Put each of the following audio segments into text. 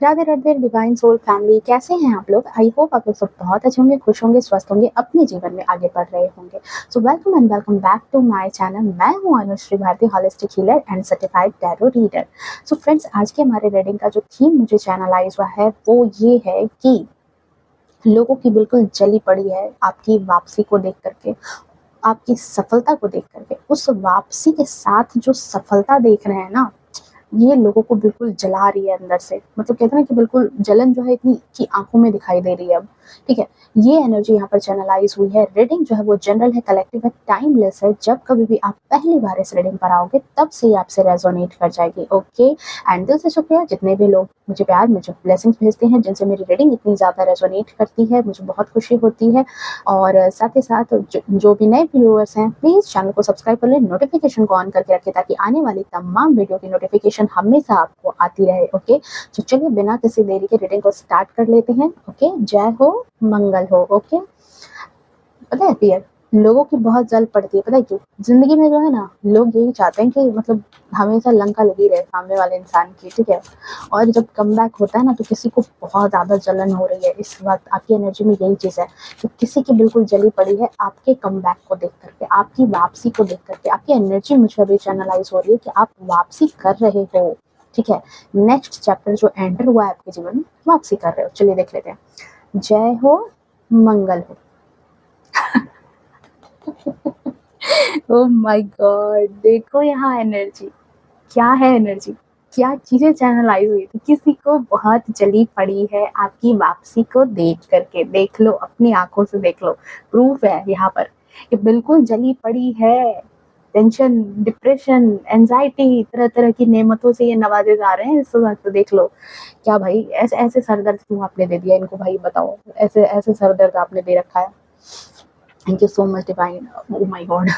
Radhe Radhe divine soul family, कैसे हैं आप लोग? आई होप आप लोग सब बहुत अच्छे होंगे, खुश होंगे, स्वस्थ होंगे, अपने जीवन में आगे बढ़ रहे होंगे। So welcome and welcome back to my channel. मैं हूं Anushree Bharti, holistic healer and certified tarot reader. So friends, आज के हमारे रीडिंग का जो थीम मुझे चैनलाइज हुआ है वो ये है कि लोगों की बिल्कुल जली पड़ी है आपकी वापसी को देख करके, आपकी सफलता को देख करके। उस वापसी के साथ जो सफलता देख रहे हैं ना, ये लोगों को बिल्कुल जला रही है अंदर से। मतलब कहते हैं ना कि बिल्कुल जलन जो है इतनी कि आंखों में दिखाई दे रही है अब। ठीक है, ये एनर्जी यहाँ पर चैनलाइज हुई है। रीडिंग जो है वो जनरल है, कलेक्टिव है, टाइमलेस है। जब कभी भी आप पहली बार इस रीडिंग पर आओगे तब से ही आपसे रेजोनेट कर जाएगी। ओके, एंड दिल से शुक्रिया जितने भी लोग मुझे प्यार, मुझे ब्लेसिंग्स भेजते हैं, जिनसे मेरी रीडिंग इतनी ज़्यादा रेजोनेट करती है, मुझे बहुत खुशी होती है। और साथ ही साथ जो भी नए व्यूअर्स हैं, प्लीज़ चैनल को सब्सक्राइब कर लें, नोटिफिकेशन को ऑन करके रखें ताकि आने वाली तमाम वीडियो की नोटिफिकेशन हमेशा आपको आती रहे। ओके, तो चलिए बिना किसी देरी के रीडिंग को स्टार्ट कर लेते हैं। ओके, जय हो, मंगल हो। ओके, पता है पियर, लोगों की बहुत जल्द पड़ती है। पता है क्यों? जिंदगी में जो है ना, लोग यही चाहते हैं कि मतलब हमेशा लंका लगी रहे सामने वाले इंसान की। ठीक है, और जब कम बैक होता है ना तो किसी को बहुत ज्यादा जलन हो रही है इस वक्त। आपकी एनर्जी में यही चीज है कि किसी की बिल्कुल जली पड़ी है आपके कम बैक को देख करके, आपकी वापसी को देख करके। आपकी एनर्जी मुझे अभी चैनलाइज हो रही है कि आप वापसी कर रहे हो। ठीक है, नेक्स्ट चैप्टर जो एंटर हुआ है आपके जीवन में, वापसी कर रहे हो। चलिए देख लेते हैं। जय हो, मंगल हो। ओह माय गॉड, देखो यहाँ एनर्जी क्या है। एनर्जी क्या चीजें चैनलाइज हुई थी। किसी को बहुत जली पड़ी है आपकी वापसी को देख करके। देख लो, अपनी आंखों से देख लो, प्रूफ है यहाँ पर कि बिल्कुल जली पड़ी है। टेंशन, डिप्रेशन, एंजाइटी, तरह तरह की नेमतों से ये नवाजे जा रहे हैं इस वक्त। तो देख लो क्या भाई, ऐसे ऐसे सरदर्द क्यों आपने दे दिया इनको भाई? बताओ, ऐसे ऐसे सरदर्द आपने दे रखा है। Thank you so much divine. Oh my God,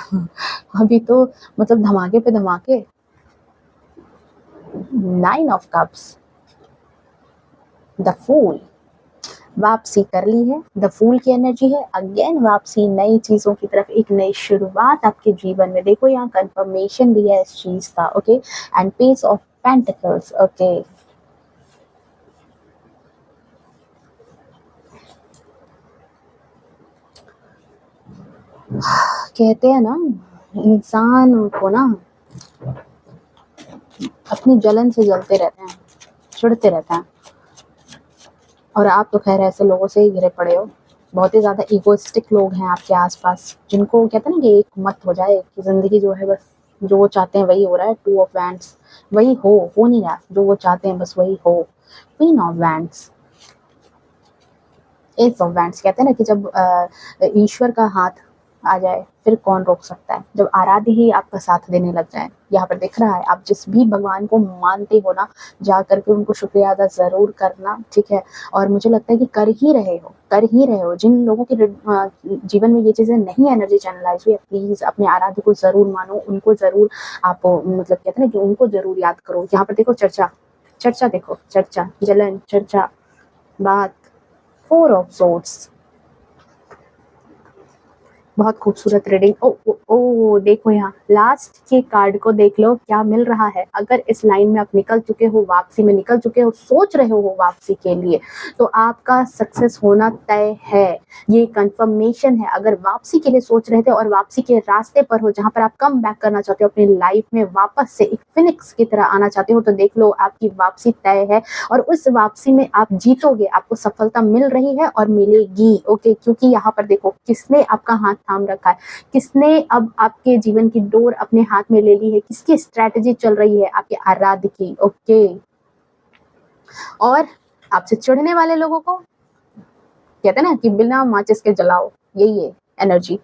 अभी तो मतलब धमाके पे धमाके। 9 ऑफ कप्स, द फूल, वापसी कर ली है। द फूल की एनर्जी है अगेन वापसी, नई चीजों की तरफ, एक नई शुरुआत आपके जीवन में। देखो यहाँ कंफर्मेशन भी है इस चीज का। Okay, and page of pentacles. Okay, कहते हैं ना, इंसान को ना अपनी जलन से जलते रहते हैं, चिढ़ते रहते हैं। और आप तो खैर ऐसे लोगों से ही घिरे पड़े हो। बहुत ही ज़्यादा ईगोइस्टिक लोग हैं आपके आसपास, जिनको कहते हैं ना कि एक मत हो जाए कि ज़िंदगी जो है बस जो वो चाहते हैं वही हो रहा है। 2 ऑफ वैंड्स, वही हो नहीं रहा जो वो चाहते हैं, बस वही हो। Queen of wands, S of wands. कहते हैं ना कि जब ईश्वर का हाथ आ जाए फिर कौन रोक सकता है, जब आराध्य ही आपका साथ देने लग जाए। यहाँ पर दिख रहा है, आप जिस भी भगवान को मानते हो ना, जा करके उनको शुक्रिया अदा जरूर करना। ठीक है, और मुझे लगता है कि कर ही रहे हो, कर ही रहे हो। जिन लोगों के जीवन में ये चीजें नहीं एनर्जी चैनलाइज हुई, प्लीज अपने आराध्य को जरूर मानो, उनको जरूर आप मतलब कहते हैं ना कि उनको जरूर याद करो। यहाँ पर देखो चर्चा, चर्चा देखो, चर्चा, जलन, चर्चा, बात। 4 ऑफ सोर्ड्स, बहुत खूबसूरत रीडिंग। ओ, ओ, ओ देखो यहाँ लास्ट के कार्ड को देख लो क्या मिल रहा है। अगर इस लाइन में आप निकल चुके हो, वापसी में निकल चुके हो, सोच रहे हो वापसी के लिए, तो आपका सक्सेस होना तय है। ये कंफर्मेशन है। अगर वापसी के लिए सोच रहे थे और वापसी के रास्ते पर हो, जहां पर आप कम बैक करना चाहते हो, अपनी लाइफ में वापस से एक फिनिक्स की तरह आना चाहते हो, तो देख लो आपकी वापसी तय है। और उस वापसी में आप जीतोगे, आपको सफलता मिल रही है और मिलेगी। ओके, क्योंकि यहाँ पर देखो किसने आपका हाथ थाम रखा है, किसने अब आपके जीवन की डोर अपने हाथ में ले ली है, किसकी स्ट्रैटेजी चल रही है? आपके आराध्य की। ओके, और आपसे चिढ़ने वाले लोगों को कहते हैं ना कि बिना माचिस के जलाओ, यही है एनर्जी।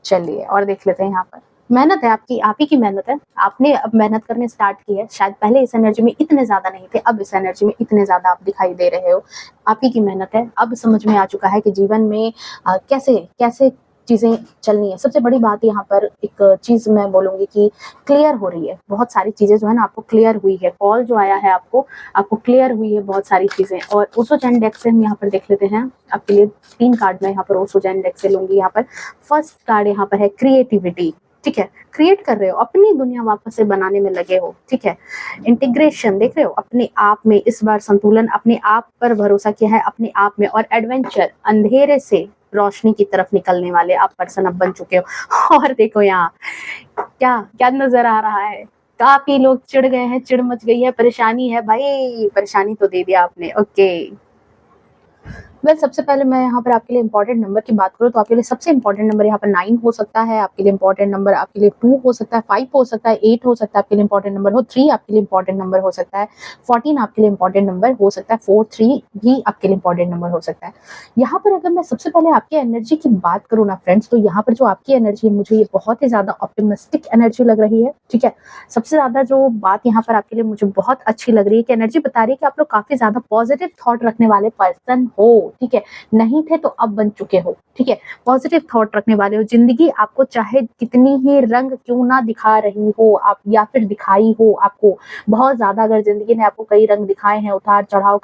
चलिए और देख लेते हैं। यहाँ पर मेहनत है आपकी, आप ही की मेहनत है। आपने अब मेहनत करने स्टार्ट की है। शायद पहले इस एनर्जी में इतने ज्यादा नहीं थे, अब इस एनर्जी में इतने ज्यादा आप दिखाई दे रहे हो। आप ही की मेहनत है। अब समझ में आ चुका है कि जीवन में कैसे कैसे चीजें चलनी है। सबसे बड़ी बात यहाँ पर एक चीज मैं बोलूंगी कि क्लियर हो रही है। बहुत सारी चीजें जो है ना आपको क्लियर हुई है। कॉल जो आया है आपको क्लियर हुई है बहुत सारी चीजें। और ओशो चैन डेक से हम यहाँ पर देख लेते हैं आपके लिए 3 कार्ड मैं यहाँ पर ओशो चैन डेक से लूंगी। यहाँ पर फर्स्ट कार्ड यहाँ पर है क्रिएटिविटी। ठीक है, क्रिएट कर रहे हो, अपनी दुनिया वापस से बनाने में लगे हो, ठीक है। इंटीग्रेशन देख रहे हो अपने आप में, इस बार संतुलन, अपने आप पर भरोसा किया है, अपने आप में, और एडवेंचर, अंधेरे से रोशनी की तरफ निकलने वाले आप पर्सन अब बन चुके हो। और देखो यहाँ क्या क्या नजर आ रहा है, काफी लोग चिढ़ गए हैं, चिढ़ मच गई है, परेशानी है भाई, परेशानी तो दे दिया आपने, ओके। सबसे पहले मैं यहाँ पर आपके लिए इंपॉर्टेंट नंबर की बात करूँ तो आपके लिए सबसे इंपॉर्टेंट नंबर यहाँ पर 9 हो सकता है, आपके लिए इंपॉर्टेंट नंबर आपके लिए 2 हो सकता है, 5 हो सकता है, 8 हो सकता है, आपके लिए इंपॉर्टेंट नंबर हो 3 आपके लिए इंपॉर्टेंट नंबर हो सकता है, 14 आपके लिए इंपॉर्टेंट नंबर हो सकता है, 4 3 भी आपके लिए इंपॉर्टेंट नंबर हो सकता है। यहाँ पर अगर मैं सबसे पहले आपकी एनर्जी की बात करूँ ना फ्रेंड्स, तो यहाँ पर जो आपकी एनर्जी है मुझे ये बहुत ही ज्यादा ऑप्टिमिस्टिक एनर्जी लग रही है, ठीक है। सबसे ज्यादा जो बात यहाँ पर आपके लिए मुझे बहुत अच्छी लग रही है कि एनर्जी बता रही है कि आप लोग काफी ज्यादा पॉजिटिव थॉट रखने वाले पर्सन हो, ठीक है। नहीं थे तो अब बन चुके हो, ठीक है। पॉजिटिव थॉट रखने वाले हो, जिंदगी आपको चाहे कितनी ही रंग क्यों ना दिखा रही हो आप, या फिर दिखाई हो आपको बहुत ज्यादा, अगर जिंदगी ने आपको कई रंग दिखाए हैं, उतार चढ़ाव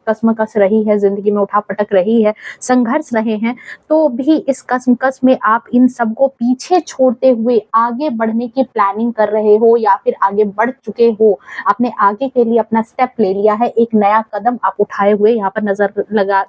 कसमकस रही है जिंदगी में, उठा पटक रही है, संघर्ष रहे हैं, तो भी इस कसमकस में आप इन सबको पीछे छोड़ते हुए आगे बढ़ने की प्लानिंग कर रहे हो, या फिर आगे बढ़ चुके हो, आपने आगे के लिए अपना स्टेप ले लिया है, एक नया कदम आप उठाए हुए यहाँ पर नजर लगा,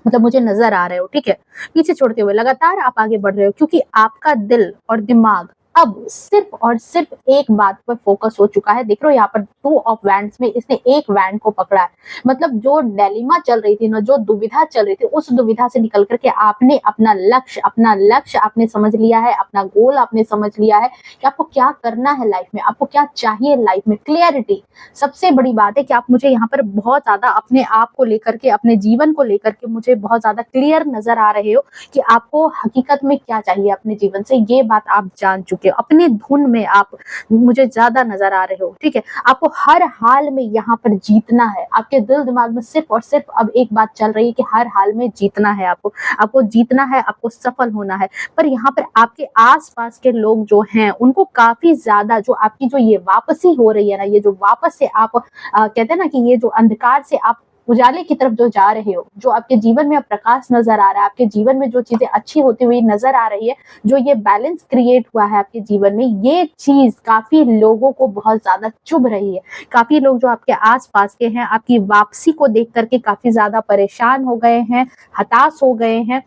मतलब मुझे नजर आ रहे हो, ठीक है। पीछे छोड़ते हुए लगातार आप आगे बढ़ रहे हो, क्योंकि आपका दिल और दिमाग अब सिर्फ और सिर्फ एक बात पर फोकस हो चुका है। देख रहे हो यहाँ पर 2 ऑफ वैंड्स में इसने एक वैंड को पकड़ा है, मतलब जो डिलेमा चल रही थी ना, जो दुविधा चल रही थी, उस दुविधा से निकल करके आपने अपना लक्ष्य आपने समझ लिया है, अपना गोल आपने समझ लिया है कि आपको क्या करना है लाइफ में, आपको क्या चाहिए लाइफ में। क्लियरिटी सबसे बड़ी बात है कि आप मुझे यहाँ पर बहुत ज्यादा अपने आप को लेकर के, अपने जीवन को लेकर के मुझे बहुत ज्यादा क्लियर नजर आ रहे हो कि आपको हकीकत में क्या चाहिए अपने जीवन से, ये बात आप जान चुके हो, अपनी धुन में आप मुझे ज्यादा नजर आ रहे हो, ठीक है। आपको हर हाल में यहाँ पर जीतना है, आपके दिल दिमाग में सिर्फ और सिर्फ अब एक बात चल रही है कि हर हाल में जीतना है, आपको जीतना है, आपको सफल होना है। पर यहाँ पर आपके आसपास के लोग जो हैं उनको काफी ज्यादा, जो आपकी जो ये वापसी हो रही है ना, ये जो वापस से आप कहते हैं ना कि ये जो अंधकार से आप उजाले की तरफ जो जा रहे हो, जो आपके जीवन में अब प्रकाश नजर आ रहा है, आपके जीवन में जो चीजें अच्छी होती हुई नजर आ रही है, जो ये बैलेंस क्रिएट हुआ है आपके जीवन में, ये चीज काफी लोगों को बहुत ज्यादा चुभ रही है। काफी लोग जो आपके आसपास के हैं आपकी वापसी को देख करके काफी ज्यादा परेशान हो गए हैं, हताश हो गए हैं,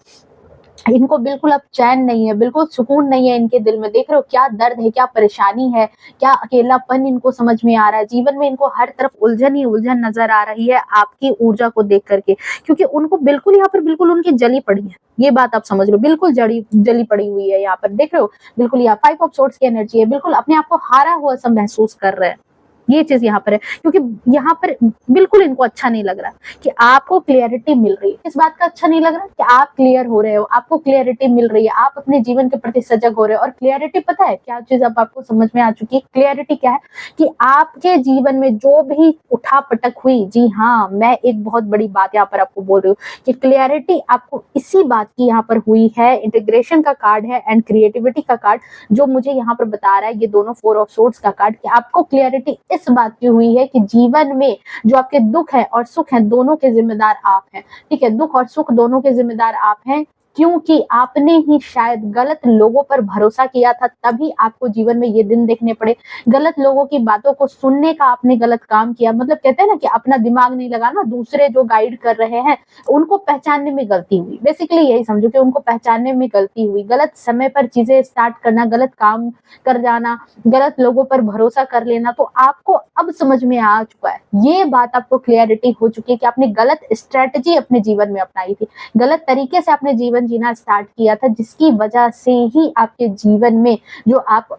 इनको बिल्कुल अब चैन नहीं है, बिल्कुल सुकून नहीं है इनके दिल में। देख रहे हो क्या दर्द है, क्या परेशानी है, क्या अकेलापन इनको समझ में आ रहा है, जीवन में इनको हर तरफ उलझन ही उलझन नजर आ रही है आपकी ऊर्जा को देख करके, क्योंकि उनको बिल्कुल यहाँ पर बिल्कुल उनकी जली पड़ी है, ये बात आप समझ लो, बिल्कुल जली पड़ी हुई है यहाँ पर। देख रहे हो बिल्कुल यहाँ 5 ऑफ सोर्ड्स की एनर्जी है, बिल्कुल अपने आप को हारा हुआ सा महसूस कर रहे हैं, ये चीज यहाँ पर है, क्योंकि यहाँ पर बिल्कुल इनको अच्छा नहीं लग रहा कि आपको क्लियरिटी मिल रही है। इस बात का अच्छा नहीं लग रहा कि आप क्लियर हो रहे हो, आपको क्लियरिटी मिल रही है, आप अपने जीवन के प्रति सजग हो रहे हो। और क्लियरिटी पता है क्या चीज अब आपको समझ में आ चुकी है? क्लियरिटी क्या है कि आपके जीवन में जो भी उठापटक हुई, जी हाँ, मैं एक बहुत बड़ी बात यहाँ पर आपको बोल रही हूँ कि क्लियरिटी आपको इसी बात की यहाँ पर हुई है। इंटीग्रेशन का कार्ड है एंड क्रिएटिविटी का कार्ड जो मुझे यहाँ पर बता रहा है, ये दोनों 4 ऑफ सोर्ड्स का कार्ड, कि आपको क्लियरिटी इस बात की हुई है कि जीवन में जो आपके दुख है और सुख है, दोनों के जिम्मेदार आप हैं, ठीक है। दुख और सुख दोनों के जिम्मेदार आप हैं, क्योंकि आपने ही शायद गलत लोगों पर भरोसा किया था, तभी आपको जीवन में ये दिन देखने पड़े। गलत लोगों की बातों को सुनने का आपने गलत काम किया, मतलब कहते हैं ना कि अपना दिमाग नहीं लगाना, दूसरे जो गाइड कर रहे हैं उनको पहचानने में गलती हुई। बेसिकली यही समझो कि उनको पहचानने में गलती हुई, गलत समय पर चीजें स्टार्ट करना, गलत काम कर जाना, गलत लोगों पर भरोसा कर लेना, तो आपको अब समझ में आ चुका है, ये बात आपको क्लियरिटी हो चुकी है कि आपने गलत स्ट्रेटजी अपने जीवन में अपनाई थी, गलत तरीके से आपने जीवन जीना स्टार्ट किया था, जिसकी वजह से ही आपके जीवन में जो आप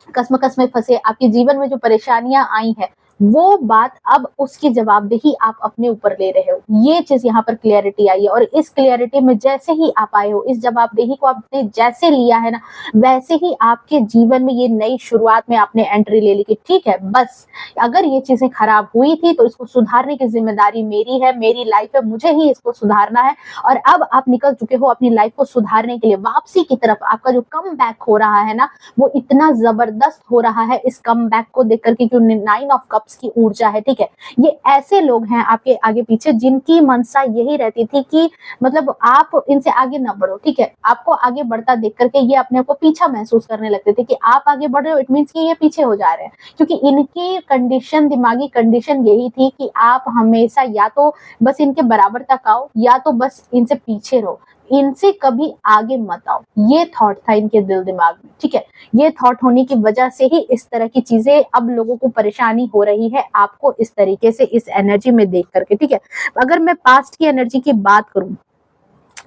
कसमकस में फंसे, आपके जीवन में जो परेशानियां आई हैं, वो बात अब उसकी जवाबदेही आप अपने ऊपर ले रहे हो। ये चीज यहाँ पर क्लियरिटी आई है, और इस क्लियरिटी में जैसे ही आप आए हो, इस जवाबदेही को आपने जैसे लिया है ना, वैसे ही आपके जीवन में ये नई शुरुआत में आपने एंट्री ले ली कि ठीक है, बस अगर ये चीजें खराब हुई थी तो इसको सुधारने की जिम्मेदारी मेरी है, मेरी लाइफ है, मुझे ही इसको सुधारना है। और अब आप निकल चुके हो अपनी लाइफ को सुधारने के लिए वापसी की तरफ। आपका जो कम बैक हो रहा है ना, वो इतना जबरदस्त हो रहा है, इस कम बैक को देख करके, 9 ऑफ कप्स गॉड्स की ऊर्जा है, ठीक है। ये ऐसे लोग हैं आपके आगे पीछे जिनकी मनसा यही रहती थी कि मतलब आप इनसे आगे ना बढ़ो, ठीक है। आपको आगे बढ़ता देख करके ये अपने आप को पीछा महसूस करने लगते थे कि आप आगे बढ़ रहे हो, इट मीन्स कि ये पीछे हो जा रहे हैं, क्योंकि इनकी कंडीशन, दिमागी कंडीशन यही थी कि आप हमेशा या तो बस इनके बराबर तक आओ या तो बस इनसे पीछे रहो, इनसे कभी आगे मत आओ। ये थॉट था इनके दिल दिमाग में, ठीक है। ये थॉट होने की वजह से ही इस तरह की चीजें अब लोगों को परेशानी हो रही है आपको इस तरीके से, इस एनर्जी में देख करके, ठीक है। अगर मैं पास्ट की एनर्जी की बात करूं,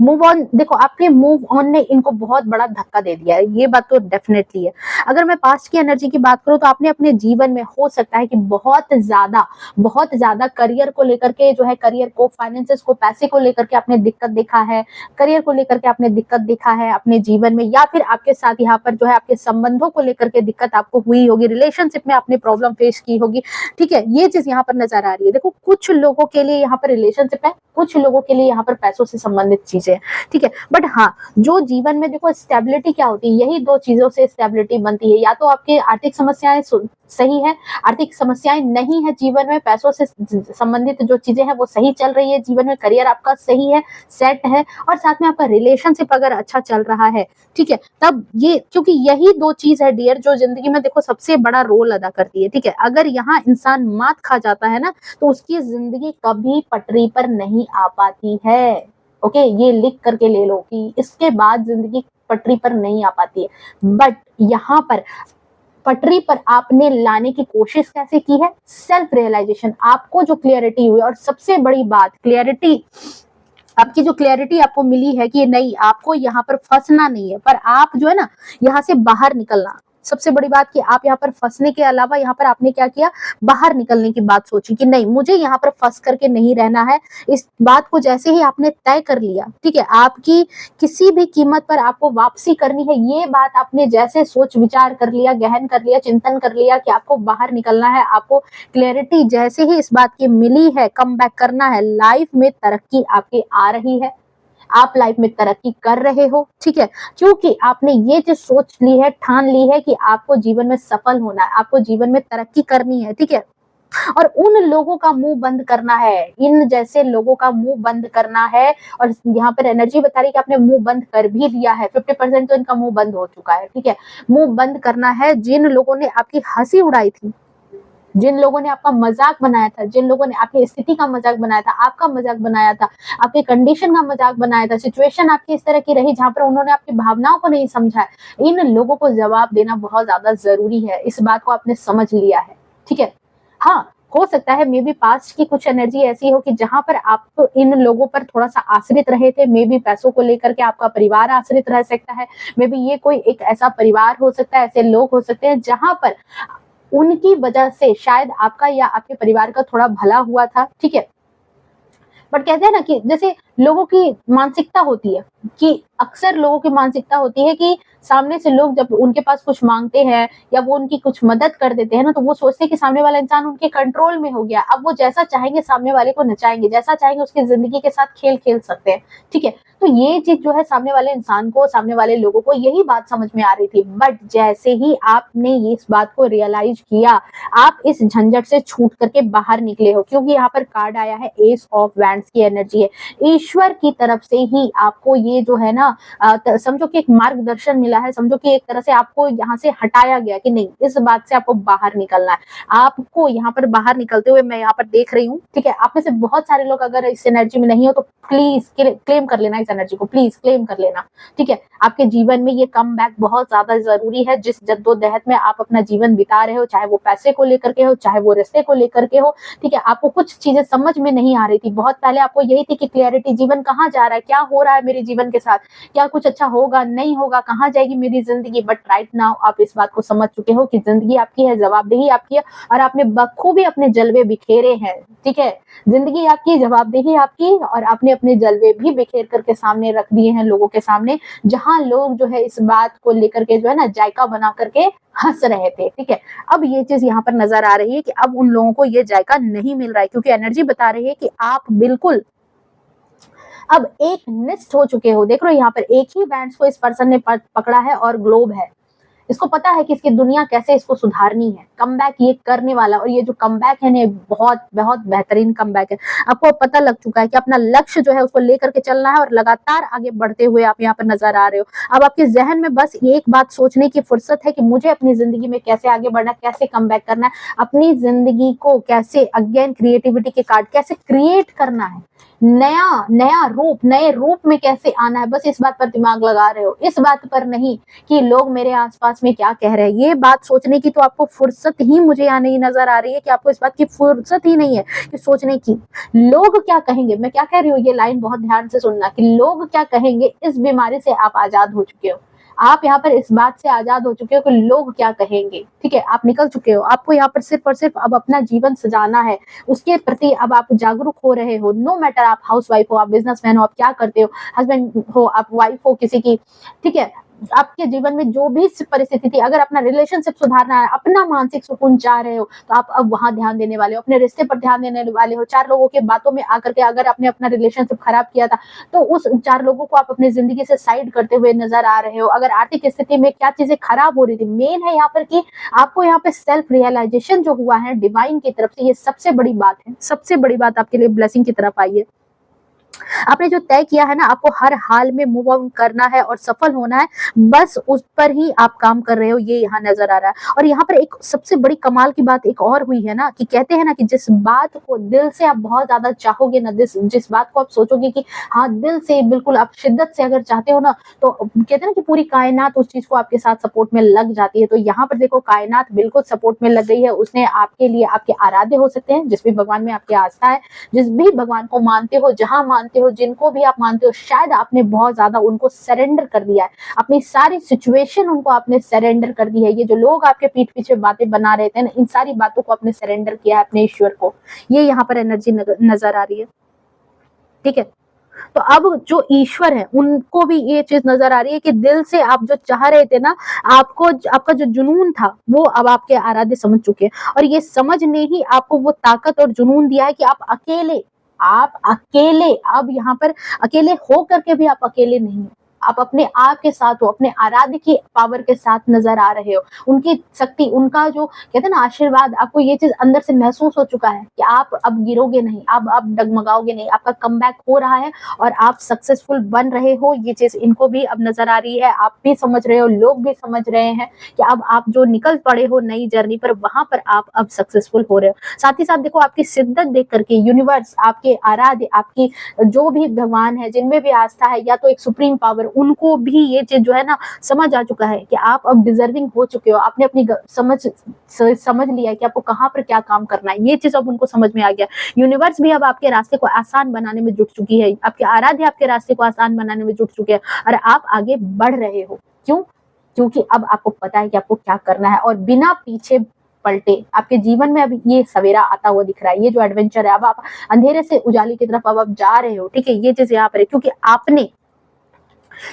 मूव ऑन, देखो आपके मूव ऑन ने इनको बहुत बड़ा धक्का दे दिया है, ये बात तो डेफिनेटली है। अगर मैं पास्ट की एनर्जी की बात करूं तो आपने अपने जीवन में हो सकता है कि बहुत ज्यादा करियर को लेकर के जो है, करियर को, फाइनेंसेस को, पैसे को लेकर के आपने दिक्कत देखा है, करियर को लेकर के आपने दिक्कत देखा है अपने जीवन में, या फिर आपके साथ यहाँ पर जो है आपके संबंधों को लेकर के दिक्कत आपको हुई होगी, रिलेशनशिप में आपने प्रॉब्लम फेस की होगी, ठीक है। ये चीज यहाँ पर नजर आ रही है। देखो कुछ लोगों के लिए यहाँ पर रिलेशनशिप है, कुछ लोगों के लिए यहाँ पर पैसों से संबंधित चीजें, ठीक है। बट हाँ, जो जीवन में देखो स्टेबिलिटी क्या होती है, यही दो चीजों से स्टेबिलिटी बनती है, या तो आपके आर्थिक समस्याएं सही है, आर्थिक समस्याएं नहीं है जीवन में, पैसों से संबंधित जो चीजें हैं वो सही चल रही है जीवन में, करियर आपका सही है, सेट है, और साथ में आपका रिलेशनशिप अगर अच्छा चल रहा है, ठीक है, तब ये, क्योंकि यही दो चीज है डियर जो जिंदगी में देखो सबसे बड़ा रोल अदा करती है, ठीक है। अगर यहाँ इंसान मात खा जाता है ना तो उसकी जिंदगी कभी पटरी पर नहीं आ पाती है। ओके, ये लिख करके ले लो कि इसके बाद जिंदगी पटरी पर नहीं आ पाती है। बट यहाँ पर पटरी पर आपने लाने की कोशिश कैसे की है? सेल्फ रियलाइजेशन, आपको जो क्लियरिटी हुई, और सबसे बड़ी बात क्लियरिटी, आपकी जो क्लियरिटी आपको मिली है कि नहीं, आपको यहाँ पर फंसना नहीं है, पर आप जो है ना यहाँ से बाहर निकलना। सबसे बड़ी बात कि आप यहाँ पर फंसने के अलावा यहाँ पर आपने क्या किया, बाहर निकलने की बात सोची कि नहीं, मुझे यहाँ पर फंस करके नहीं रहना है। इस बात को जैसे ही आपने तय कर लिया, ठीक है, आपकी किसी भी कीमत पर आपको वापसी करनी है, ये बात आपने जैसे सोच विचार कर लिया, गहन कर लिया, चिंतन कर लिया कि आपको बाहर निकलना है, आपको क्लैरिटी जैसे ही इस बात की मिली है, कम बैक करना है, लाइफ में तरक्की आपके आ रही है, आप लाइफ में तरक्की कर रहे हो, ठीक है, क्योंकि आपने ये चीज सोच ली है, ठान ली है कि आपको जीवन में सफल होना है, आपको जीवन में तरक्की करनी है, ठीक है। और उन लोगों का मुंह बंद करना है, इन जैसे लोगों का मुंह बंद करना है। और यहाँ पर एनर्जी बता रही है कि आपने मुंह बंद कर भी दिया है, 50% तो इनका मुंह बंद हो चुका है, ठीक है। मुंह बंद करना है जिन लोगों ने आपकी हंसी उड़ाई थी, जिन लोगों ने आपका मजाक बनाया था, जिन लोगों ने आपकी स्थिति का मजाक बनाया था, आपका मजाक बनाया था, आपके कंडीशन का मजाक बनाया था, सिचुएशन आपकी इस तरह की रही जहां पर उन्होंने आपकी भावनाओं को नहीं समझा है, इन लोगों को जवाब देना बहुत ज्यादा जरूरी है। इस बात को आपने समझ लिया है, ठीक है। हाँ, हो सकता है मे बी पास्ट की कुछ एनर्जी ऐसी हो कि जहां पर आप इन लोगों पर थोड़ा सा आश्रित रहे थे, मे बी पैसों को लेकर के आपका परिवार आश्रित रह सकता है, मे बी ये कोई एक ऐसा परिवार हो सकता है, ऐसे लोग हो सकते हैं जहां पर उनकी वजह से शायद आपका या आपके परिवार का थोड़ा भला हुआ था, ठीक है। बट कहते हैं ना कि जैसे लोगों की मानसिकता होती है कि अक्सर लोगों की मानसिकता होती है कि सामने से लोग जब उनके पास कुछ मांगते हैं या वो उनकी कुछ मदद कर देते हैं ना, तो वो सोचते हैं कि सामने वाला इंसान उनके कंट्रोल में हो गया, अब वो जैसा चाहेंगे सामने वाले को नचाएंगे, जैसा चाहेंगे उसकी जिंदगी के साथ खेल खेल सकते हैं, ठीक है। तो ये चीज जो है सामने वाले इंसान को, सामने वाले लोगों को यही बात समझ में आ रही थी। बट जैसे ही आपने इस बात को रियलाइज किया, आप इस झंझट से छूट करके बाहर निकले हो, क्योंकि यहाँ पर कार्ड आया है एस ऑफ वैंड्स की एनर्जी है। ईश्वर की तरफ से ही आपको ये जो है ना समझो कि एक मार्गदर्शन मिला है, समझो कि एक तरह से आपको यहाँ से हटाया गया कि नहीं, इस बात से आपको बाहर निकलना है। आपको यहाँ पर बाहर निकलते हुए मैं यहाँ पर देख रही हूँ, ठीक है। आप में से बहुत सारे लोग अगर इस एनर्जी में नहीं हो तो प्लीज क्लेम कर लेना, इस एनर्जी को प्लीज क्लेम कर लेना, ठीक है। आपके जीवन में ये कम बैक बहुत ज्यादा जरूरी है। जिस जद्दोजहद में आप अपना जीवन बिता रहे हो, चाहे वो पैसे को लेकर के हो, चाहे वो रिश्ते को लेकर के हो, ठीक है, आपको कुछ चीजें समझ में नहीं आ रही थी। बहुत पहले आपको यही थी कि क्लियरिटी, जीवन कहाँ जा रहा है, क्या हो रहा है मेरे जीवन के साथ, क्या कुछ अच्छा होगा, नहीं होगा, कहाँ जाएगी मेरी जिंदगी। बट राइट नाउ आप इस बात को समझ चुके हो कि जिंदगी आपकी है, जवाबदेही आपकी है, और आपने बखूबी अपने जलवे बिखेरे हैं, ठीक है। जिंदगी आपकी, जवाबदेही आपकी, और आपने अपने जलवे भी बिखेर करके सामने रख दिए हैं लोगों के सामने, जहां लोग जो है इस बात को लेकर के जो है ना जायका बना करके हंस रहे थे, ठीक है। अब ये चीज यहाँ पर नजर आ रही है कि अब उन लोगों को ये जायका नहीं मिल रहा है, क्योंकि एनर्जी बता रही है कि आप बिल्कुल अब एक निष्ठ हो चुके हो। देख रहे हो यहाँ पर एक ही बैंड्स को इस पर्सन ने पकड़ा है और ग्लोब है, इसको पता है कि इसकी दुनिया कैसे इसको सुधारनी है, कमबैक ये करने वाला। और ये जो कमबैक है ना, बहुत बहुत बेहतरीन कमबैक है। आपको पता लग चुका है कि अपना लक्ष्य जो है उसको लेकर के चलना है और लगातार आगे बढ़ते हुए आप यहाँ पर नजर आ रहे हो। अब आपके जहन में बस एक बात सोचने की फुर्सत है कि मुझे अपनी जिंदगी में कैसे आगे बढ़ना है, कैसे कमबैक करना है, अपनी जिंदगी को कैसे अगेन क्रिएटिविटी के कार्ड कैसे क्रिएट करना है, नया नया रूप, नए रूप में कैसे आना है। बस इस बात पर दिमाग लगा रहे हो, इस बात पर नहीं कि लोग मेरे आसपास में क्या कह रहे हैं। ये बात सोचने की तो आपको फुर्सत ही मुझे यहाँ नहीं नजर आ रही है, कि आपको इस बात की फुर्सत ही नहीं है कि सोचने की लोग क्या कहेंगे। मैं क्या कह रही हूँ, ये लाइन बहुत ध्यान से सुनना, कि लोग क्या कहेंगे। इस बीमारी से आप आजाद हो चुके हो, आप यहाँ पर इस बात से आजाद हो चुके हो कि लोग क्या कहेंगे। ठीक है, आप निकल चुके हो। आपको यहाँ पर सिर्फ और सिर्फ अब अपना जीवन सजाना है, उसके प्रति अब आप जागरूक हो रहे हो। नो मैटर आप हाउसवाइफ हो, आप बिजनेसमैन हो, आप क्या करते हो, हस्बैंड हो, आप वाइफ हो किसी की, ठीक है, आपके जीवन में जो भी परिस्थिति थी, अगर अपना रिलेशनशिप सुधारना है, अपना मानसिक सुकून चाह रहे हो, तो आप अब वहां ध्यान देने वाले हो, अपने रिश्ते पर ध्यान देने वाले हो। 4 लोगों के बातों में आकर के अगर आपने अपना रिलेशनशिप खराब किया था, तो उस 4 लोगों को आप अपनी जिंदगी से साइड करते हुए नजर आ रहे हो। अगर आर्थिक स्थिति में क्या चीजें खराब हो रही थी, मेन है यहाँ पर कि आपको यहाँ पे सेल्फ रियलाइजेशन जो हुआ है डिवाइन की तरफ से, ये सबसे बड़ी बात है, सबसे बड़ी बात आपके लिए ब्लेसिंग की तरफ आई है। आपने जो तय किया है ना, आपको हर हाल में मूव ऑन करना है और सफल होना है, बस उस पर ही आप काम कर रहे हो, ये यहाँ नजर आ रहा है। और यहाँ पर एक सबसे बड़ी कमाल की बात एक और हुई है ना, कि कहते हैं ना कि जिस बात को दिल से आप बहुत ज्यादा चाहोगे ना, जिस बात को आप सोचोगे कि हाँ दिल से बिल्कुल आप शिद्दत से अगर चाहते हो ना, तो कहते हैं ना कि पूरी कायनात उस चीज को आपके साथ सपोर्ट में लग जाती है। तो यहाँ पर देखो, कायनात बिल्कुल सपोर्ट में लग गई है। उसने आपके लिए, आपके आराध्य हो सकते हैं, जिस भी भगवान में आपकी आस्था है, जिस भी भगवान को मानते हो, जहां मानते हो, जिनको भी आप मानते हो, शायद आपने बहुत ज्यादा उनको सरेंडर कर दिया है, अपनी सारी सिचुएशन उनको आपने सरेंडर कर दी है। ये जो लोग आपके पीठ पीछे बातें बना रहे थे ना, इन सारी बातों को आपने सरेंडर किया है अपने ईश्वर को। ये यहाँ पर एनर्जी नजर आ रही है। ठीक है, तो अब जो ईश्वर है उनको भी ये चीज नजर आ रही है कि दिल से आप जो चाह रहे थे ना, आपको आपका जो जुनून था वो अब आपके आराध्य समझ चुके हैं। और ये समझ ने ही आपको वो ताकत और जुनून दिया है कि आप अकेले अब यहाँ पर अकेले हो करके भी आप अकेले नहीं हो, आप अपने आप के साथ हो, अपने आराध्य की पावर के साथ नजर आ रहे हो। उनकी शक्ति, उनका जो कहते हैं ना आशीर्वाद, आपको ये चीज अंदर से महसूस हो चुका है कि आप अब गिरोगे नहीं, आप डगमगाओगे नहीं, आपका कमबैक हो रहा है और आप सक्सेसफुल बन रहे हो। ये चीज इनको भी अब नजर आ रही है, आप भी समझ रहे हो, लोग भी समझ रहे हैं कि अब आप जो निकल पड़े हो नई जर्नी पर, वहां पर आप अब सक्सेसफुल हो रहे हो। साथ ही साथ देखो, आपकी शिद्दत देख करके यूनिवर्स, आपके आराध्य, आपकी जो भी भगवान है, जिनमें भी आस्था है, या तो एक सुप्रीम पावर, उनको भी ये चीज जो है ना समझ आ चुका है कि आप अब डिजर्विंग हो चुके हो। आपने अपनी समझ लिया है कि आपको कहाँ पर क्या काम करना है, ये चीज अब उनको समझ में आ गया। यूनिवर्स भी अब आपके रास्ते को आसान बनाने में जुट चुकी है, आपके आराध्य आपके रास्ते को आसान बनाने में जुट चुके हैं, और आप आगे बढ़ रहे हो। क्यों? क्योंकि अब आपको पता है कि आपको क्या करना है, और बिना पीछे पलटे आपके जीवन में अब ये सवेरा आता हुआ दिख रहा है। ये जो एडवेंचर है, अब आप अंधेरे से उजाले की तरफ अब आप जा रहे हो। ठीक है, ये चीज यहाँ पर है, क्योंकि आपने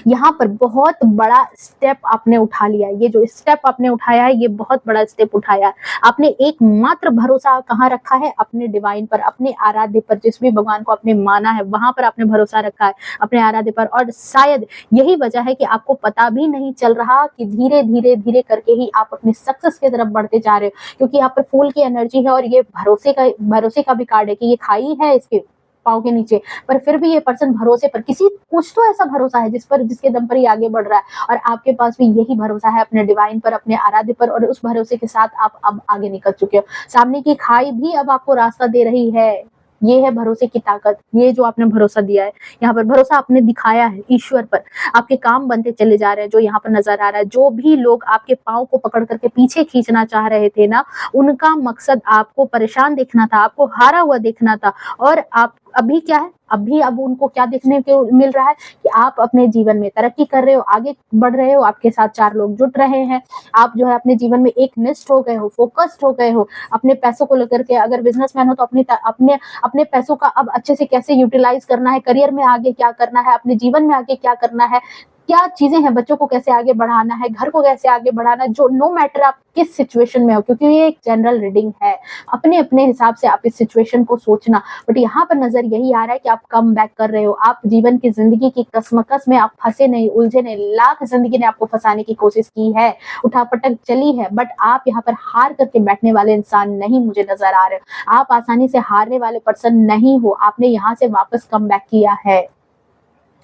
यहाँ पर बहुत बड़ा स्टेप आपने उठा लिया है। ये जो स्टेप आपने उठाया है, ये बहुत बड़ा स्टेप उठाया है। आपने एकमात्र भरोसा कहाँ रखा है? अपने डिवाइन पर, अपने आराध्य पर, जिस भी भगवान को आपने माना है वहां पर आपने भरोसा रखा है, अपने आराध्य पर। और शायद यही वजह है कि आपको पता भी नहीं चल रहा कि धीरे धीरे धीरे करके ही आप अपने सक्सेस की तरफ बढ़ते जा रहे हो, क्योंकि यहाँ पर फूल की एनर्जी है, और ये भरोसे का भी कार्ड है कि ये खाई है इसके पाँव के नीचे, पर फिर भी ये पर्सन भरोसे पर, किसी कुछ तो ऐसा भरोसा है जिसके दम पर ये आगे बढ़ रहा है। और आपके पास भी यही भरोसा है अपने डिवाइन पर, अपने आराध्य पर, और उस भरोसे के साथ आप अब आगे निकल चुके हो। सामने की खाई भी अब आपको रास्ता दे रही है। ये है भरोसे की ताकत, ये जो आपने भरोसा दिया है, यहाँ पर भरोसा आपने दिखाया है ईश्वर पर, आपके काम बनते चले जा रहे हैं, जो यहाँ पर नजर आ रहा है। जो भी लोग आपके पाँव को पकड़ करके पीछे खींचना चाह रहे थे ना, उनका मकसद आपको परेशान देखना था, आपको हारा हुआ देखना था। और आप अभी क्या है, अब उनको क्या देखने को मिल रहा है कि आप अपने जीवन में तरक्की कर रहे हो, आगे बढ़ रहे हो, आपके साथ 4 लोग जुट रहे हैं, आप जो है अपने जीवन में एक निष्ठ हो गए हो, फोकस्ड हो गए हो अपने पैसों को लेकर के। अगर बिजनेसमैन हो तो अपने पैसों का अब अच्छे से कैसे यूटिलाइज करना है, करियर में आगे क्या करना है, अपने जीवन में आगे क्या करना है, क्या चीजें हैं, बच्चों को कैसे आगे बढ़ाना है, घर को कैसे आगे बढ़ाना है, जो नो मैटर आप किस सिचुएशन में हो, क्योंकि ये एक जनरल रीडिंग है, अपने अपने हिसाब से आप इस सिचुएशन को सोचना। बट यहाँ पर नजर यही आ रहा है कि आप कम बैक कर रहे हो, आप जीवन की जिंदगी की कसमकस में आप फंसे नहीं, उलझे नहीं। लाख जिंदगी ने आपको फंसाने की कोशिश की है, उठापटक चली है, बट आप यहाँ पर हार करके बैठने वाले इंसान नहीं मुझे नजर आ रहे हो। आप आसानी से हारने वाले पर्सन नहीं हो, आपने यहाँ से वापस कम बैक किया है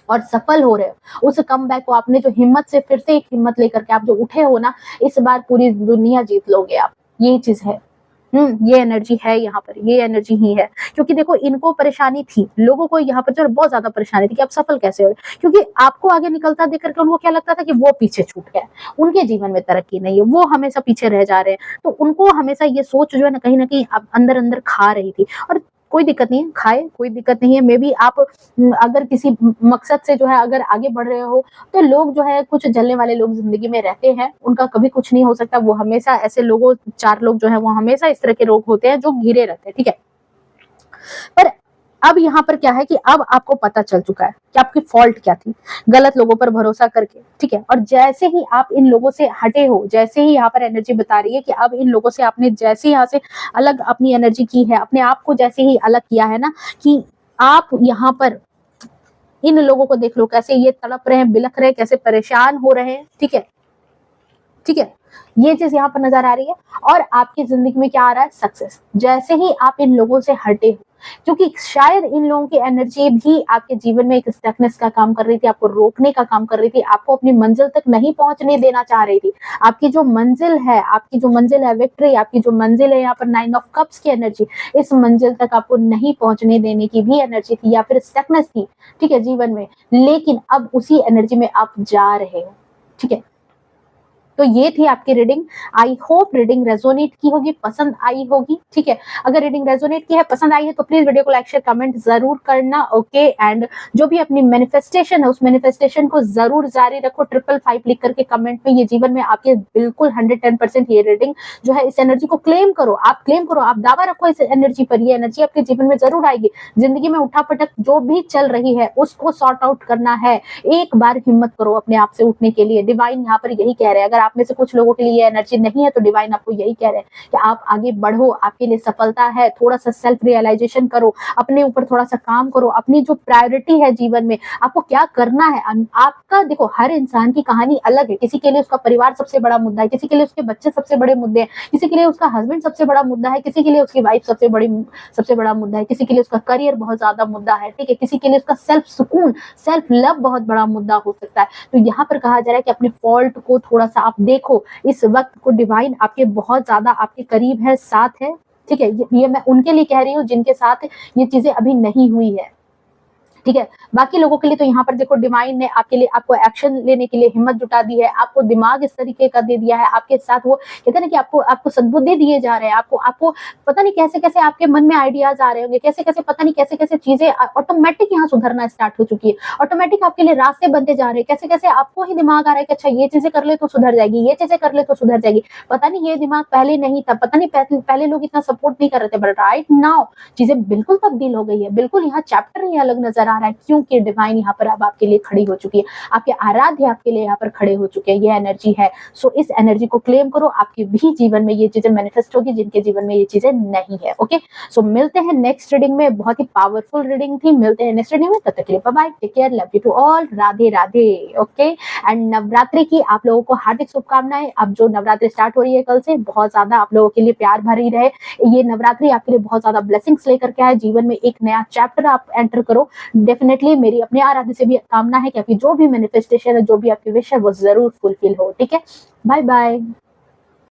और सफल हो रहे हो। उस कमबैक को आपने जो हिम्मत से, फिर से एक हिम्मत लेकर के आप जो उठे हो ना, इस बार पूरी दुनिया जीत लोगे आप। यही चीज है। ये एनर्जी है यहाँ पर, ये एनर्जी ही है। क्योंकि देखो, इनको परेशानी थी, लोगों को यहाँ पर जो बहुत ज्यादा परेशानी थी कि आप सफल कैसे हो, क्योंकि आपको आगे निकलता देख करके उनको क्या लगता था कि वो पीछे छूट गए, उनके जीवन में तरक्की नहीं है, वो हमेशा पीछे रह जा रहे हैं। तो उनको हमेशा ये सोच जो है ना, कहीं ना कहीं अंदर अंदर खा रही थी। और कोई दिक्कत नहीं है, खाए, कोई दिक्कत नहीं है। मे बी आप अगर किसी मकसद से जो है अगर आगे बढ़ रहे हो, तो लोग जो है, कुछ जलने वाले लोग जिंदगी में रहते हैं, उनका कभी कुछ नहीं हो सकता। वो हमेशा ऐसे लोगों, 4 लोग जो है वो हमेशा इस तरह के लोग होते हैं जो घिरे रहते हैं, ठीक है। पर अब यहाँ पर क्या है कि अब आपको पता चल चुका है कि आपकी फॉल्ट क्या थी, गलत लोगों पर भरोसा करके, ठीक है। और जैसे ही आप इन लोगों से हटे हो, जैसे ही यहाँ पर एनर्जी बता रही है कि अब इन लोगों से आपने जैसे यहाँ से अलग अपनी एनर्जी की है, अपने आप को जैसे ही अलग किया है ना, कि आप यहाँ पर इन लोगों को देख लो कैसे ये तड़प रहे हैं, बिलख रहे हैं, कैसे परेशान हो रहे हैं, ठीक है, ठीक है। ये चीज यहाँ पर नजर आ रही है। और आपकी जिंदगी में क्या आ रहा है, सक्सेस। जैसे ही आप इन लोगों से हटे हो, क्योंकि शायद इन लोगों की एनर्जी भी आपके जीवन में एक स्टकनेस का काम कर रही थी, आपको रोकने का काम कर रही थी, आपको अपनी मंजिल तक नहीं पहुंचने देना चाह रही थी। आपकी जो मंजिल है, आपकी जो मंजिल है विक्ट्री, आपकी जो मंजिल है यहाँ पर 9 ऑफ कप्स की एनर्जी, इस मंजिल तक आपको नहीं पहुंचने देने की भी एनर्जी थी, या फिर स्टकनेस थी, ठीक है, जीवन में। लेकिन अब उसी एनर्जी में आप जा रहे हो, ठीक है। तो ये थी आपकी reading. I hope reading resonate की होगी, पसंद आई होगी, ठीक है। अगर रीडिंग रेजोनेट की है, पसंद आई है, तो प्लीज वीडियो को लाइक शेयर कमेंट जरूर करना, ओके। एंड जो भी अपनी मैनिफेस्टेशन है, उस मैनिफेस्टेशन को जरूर जारी रखो, 555 लिख करके कमेंट में। ये जीवन में आपके बिल्कुल 110% ये रीडिंग जो है, इस एनर्जी को क्लेम करो, आप क्लेम करो, आप दावा रखो इस एनर्जी पर। ये एनर्जी आपके जीवन में जरूर आएगी। जिंदगी में उठापटक जो भी चल रही है, उसको सॉर्ट आउट करना है। एक बार हिम्मत करो अपने आप से उठने के लिए। डिवाइन यहाँ पर यही कह रहे हैं। अगर आप में से कुछ लोगों के लिए ये एनर्जी नहीं है, तो डिवाइन आपको यही कह रहे हैं कि आप आगे बढ़ो, आपके लिए सफलता है। थोड़ा सा सेल्फ रियलाइजेशन करो, अपने ऊपर थोड़ा सा काम करो, अपनी जो प्रायोरिटी है जीवन में, आपको क्या करना है। आपका देखो, हर इंसान की कहानी अलग है। किसी के लिए उसका परिवार सबसे बड़ा मुद्दा है, किसी के लिए उसके बच्चे सबसे बड़े मुद्दे हैं, किसी के लिए उसका हस्बैंड सबसे बड़ा मुद्दा है, किसी के लिए उसकी वाइफ सबसे बड़ा मुद्दा है, किसी के लिए उसका करियर बहुत ज्यादा मुद्दा है, ठीक है, किसी के लिए उसका सेल्फ सुकून, सेल्फ लव बहुत बड़ा मुद्दा हो सकता है। तो यहाँ पर कहा जा रहा है कि अपने फॉल्ट को थोड़ा सा आप देखो। इस वक्त को डिवाइन आपके बहुत ज्यादा आपके करीब है, साथ है, ठीक है। ये मैं उनके लिए कह रही हूँ जिनके साथ ये चीजें अभी नहीं हुई है, ठीक है। बाकी लोगों के लिए तो यहाँ पर देखो, डिवाइन ने आपके लिए, आपको एक्शन लेने के लिए हिम्मत जुटा दी है, आपको दिमाग इस तरीके का दे दिया है, आपके साथ वो कहते हैं ना कि आपको सद्बुद्धि दिए जा रहे हैं। आपको पता नहीं कैसे कैसे आपके मन में आइडियाज आ रहे होंगे, कैसे कैसे पता नहीं कैसे कैसे चीजें ऑटोमेटिक यहाँ सुधरना स्टार्ट हो चुकी है। ऑटोमेटिक आपके लिए रास्ते बनते जा रहे हैं, कैसे कैसे आपको ही दिमाग आ रहा है कि अच्छा ये चीजें कर ले तो सुधर जाएगी, ये चीजें कर ले तो सुधर जाएगी। पता नहीं ये दिमाग पहले नहीं था, पता नहीं पहले लोग इतना सपोर्ट नहीं कर रहे थे, बट राइट नाउ चीजें बिल्कुल तब्दील हो गई है। बिल्कुल यहाँ चैप्टर ही अलग नजर आ रहा है, क्योंकि डिवाइन यहाँ पर अब आपके लिए खड़ी हो चुकी है, आपके आराध्य आपके लिए यहाँ पर खड़े हो चुके हैं। ये एनर्जी है। सो इस एनर्जी को क्लेम करो, आपके भी जीवन में ये चीजें मैनिफेस्ट होगी जिनके जीवन में ये चीजें नहीं है, ओके। सो मिलते हैं नेक्स्ट रीडिंग में। बहुत ही पावरफुल रीडिंग थी। मिलते हैं नेक्स्ट रीडिंग में, तब तक के लिए bye bye, take care, love you to all, Radhe Radhe, okay. And Navratri की आप लोगों को हार्दिक शुभकामनाएं। अब जो नवरात्रि स्टार्ट हो रही है कल से, बहुत ज्यादा आप लोगों के लिए प्यार भरी रहे। ये नवरात्रि आपके लिए बहुत ज्यादा ब्लेसिंग्स लेकर के आए, जीवन में एक नया चैप्टर आप एंटर करो। डेफिनेटली मेरी अपने आराध्य से भी कामना है कि आपकी जो भी मैनिफेस्टेशन है, जो भी आपकी विश है, वो जरूर फुलफिल हो, ठीक है। Bye bye.